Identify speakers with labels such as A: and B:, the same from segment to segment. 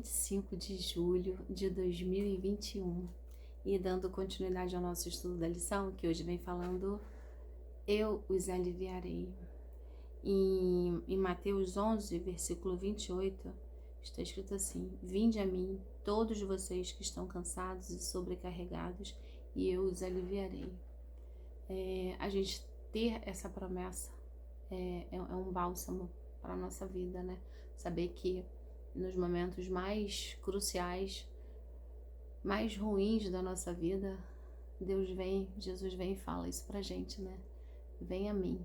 A: 25 de julho de 2021 e dando continuidade ao nosso estudo da lição, que hoje vem falando eu os aliviarei. Em Mateus 11, versículo 28, está escrito assim: Vinde a mim, todos vocês que estão cansados e sobrecarregados, e eu os aliviarei. A gente ter essa promessa é um bálsamo para a nossa vida, né? Saber que nos momentos mais cruciais, mais ruins da nossa vida, Jesus vem e fala isso pra gente, né? Vem a mim.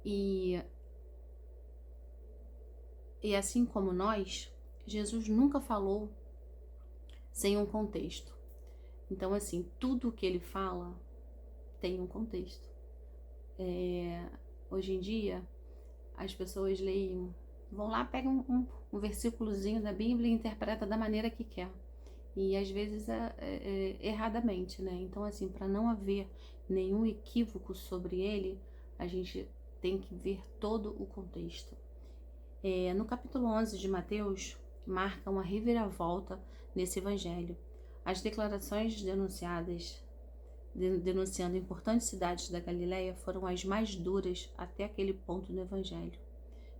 A: E assim como nós, Jesus nunca falou sem um contexto. Então, assim, tudo que ele fala tem um contexto. Hoje em dia, as pessoas leem, vão lá, pegam um versículozinho da Bíblia e interpreta da maneira que quer. E às vezes erradamente, né? Então, assim, para não haver nenhum equívoco sobre ele, a gente tem que ver todo o contexto. No capítulo 11 de Mateus, marca uma reviravolta nesse evangelho. As declarações denunciando importantes cidades da Galileia foram as mais duras até aquele ponto no evangelho.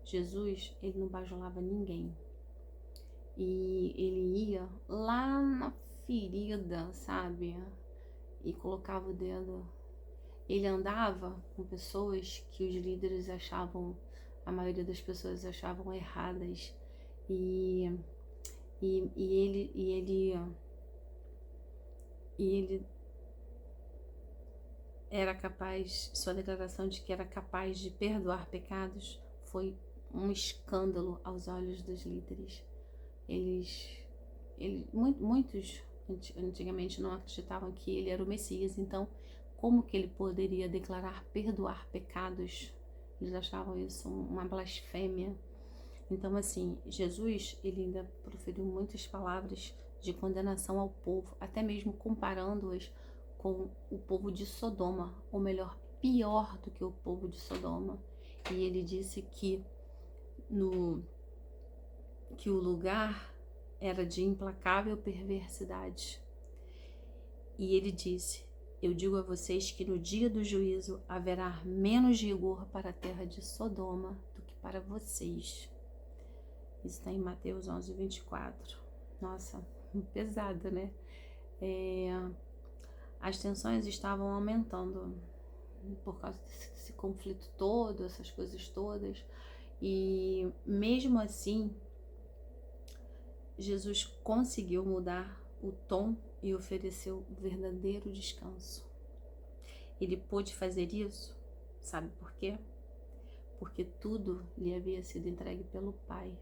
A: Jesus, ele não bajulava ninguém. E ele ia lá na ferida, sabe? E colocava o dedo. Ele andava com pessoas que os líderes achavam, a maioria das pessoas achavam erradas. E ele era capaz, sua declaração de que era capaz de perdoar pecados foi um escândalo aos olhos dos líderes. Muitos antigamente não acreditavam que ele era o Messias, então como que ele poderia declarar perdoar pecados? Eles achavam isso uma blasfêmia. Então, assim, Jesus, ele ainda proferiu muitas palavras de condenação ao povo, até mesmo comparando-os com o povo de Sodoma, ou melhor, pior do que o povo de Sodoma. E ele disse que o lugar era de implacável perversidade. E ele disse: eu digo a vocês que no dia do juízo haverá menos rigor para a terra de Sodoma do que para vocês. Isso está em Mateus 11, 24. Nossa, pesada, né? As tensões estavam aumentando por causa desse conflito todo, essas coisas todas. E mesmo assim, Jesus conseguiu mudar o tom e ofereceu verdadeiro descanso. Ele pôde fazer isso, sabe por quê? Porque tudo lhe havia sido entregue pelo Pai.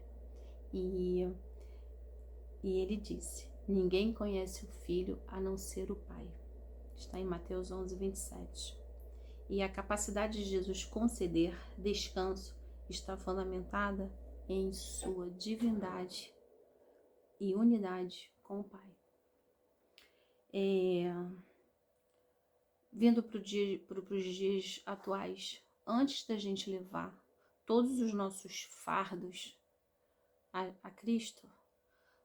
A: E ele disse: ninguém conhece o Filho a não ser o Pai. Está em Mateus 11, 27. E a capacidade de Jesus conceder descanso está fundamentada em sua divindade e unidade com o Pai. Vindo para os dias atuais, antes da gente levar todos os nossos fardos a Cristo,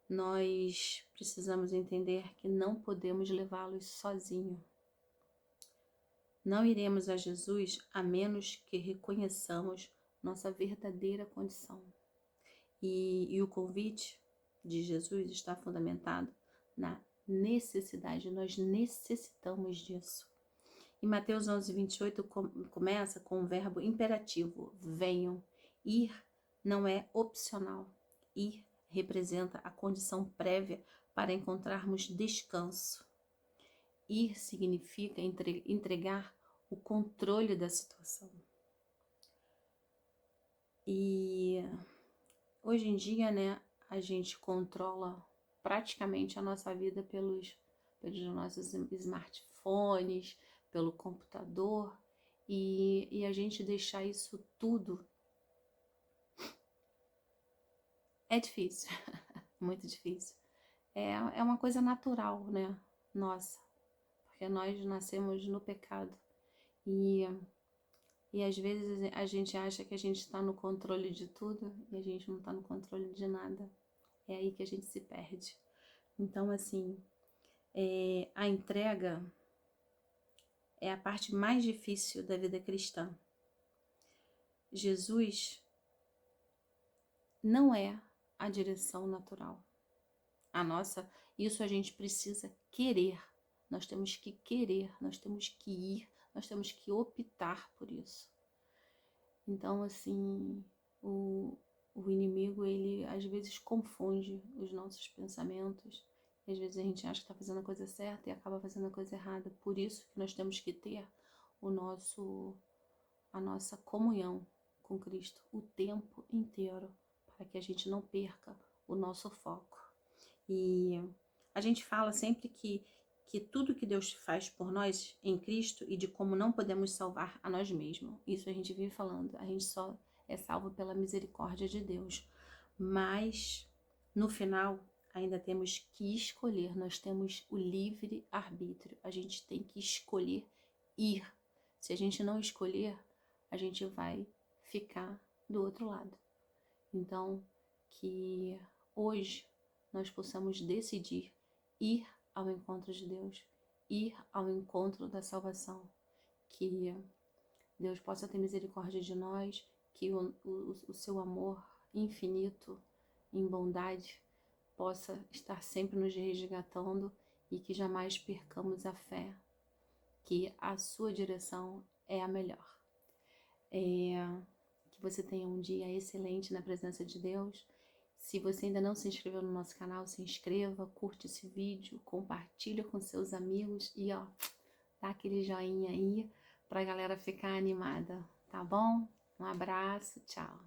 A: nós precisamos entender que não podemos levá-los sozinho. Não iremos a Jesus a menos que reconheçamos nossa verdadeira condição. E o convite de Jesus está fundamentado na necessidade, nós necessitamos disso. Em Mateus 11, 28 começa com o verbo imperativo, venham. Ir não é opcional, ir representa a condição prévia para encontrarmos descanso. Ir significa entregar o controle da situação. E hoje em dia, né, a gente controla praticamente a nossa vida pelos nossos smartphones, pelo computador, e a gente deixar isso tudo é difícil, muito difícil. É uma coisa natural, né, nossa, porque nós nascemos no pecado e às vezes a gente acha que a gente está no controle de tudo e a gente não está no controle de nada. é aí que a gente se perde. Então, assim, a entrega é a parte mais difícil da vida cristã. Jesus não é a direção natural. Isso a gente precisa querer. Nós temos que querer, nós temos que ir, nós temos que optar por isso. Então, assim, o inimigo, ele às vezes confunde os nossos pensamentos. E às vezes a gente acha que está fazendo a coisa certa e acaba fazendo a coisa errada. Por isso que nós temos que ter a nossa comunhão com Cristo o tempo inteiro, para que a gente não perca o nosso foco. E a gente fala sempre que tudo que Deus faz por nós em Cristo e de como não podemos salvar a nós mesmos. Isso a gente vive falando. A gente só é salvo pela misericórdia de Deus. Mas, no final, ainda temos que escolher. Nós temos o livre arbítrio. A gente tem que escolher ir. Se a gente não escolher, a gente vai ficar do outro lado. Então, que hoje nós possamos decidir ir ao encontro de Deus, ir ao encontro da salvação, que Deus possa ter misericórdia de nós, que o seu amor infinito, em bondade, possa estar sempre nos resgatando e que jamais percamos a fé, que a sua direção é a melhor. Que você tenha um dia excelente na presença de Deus. Se você ainda não se inscreveu no nosso canal, se inscreva, curte esse vídeo, compartilha com seus amigos e ó, dá aquele joinha aí pra galera ficar animada, tá bom? Um abraço, tchau!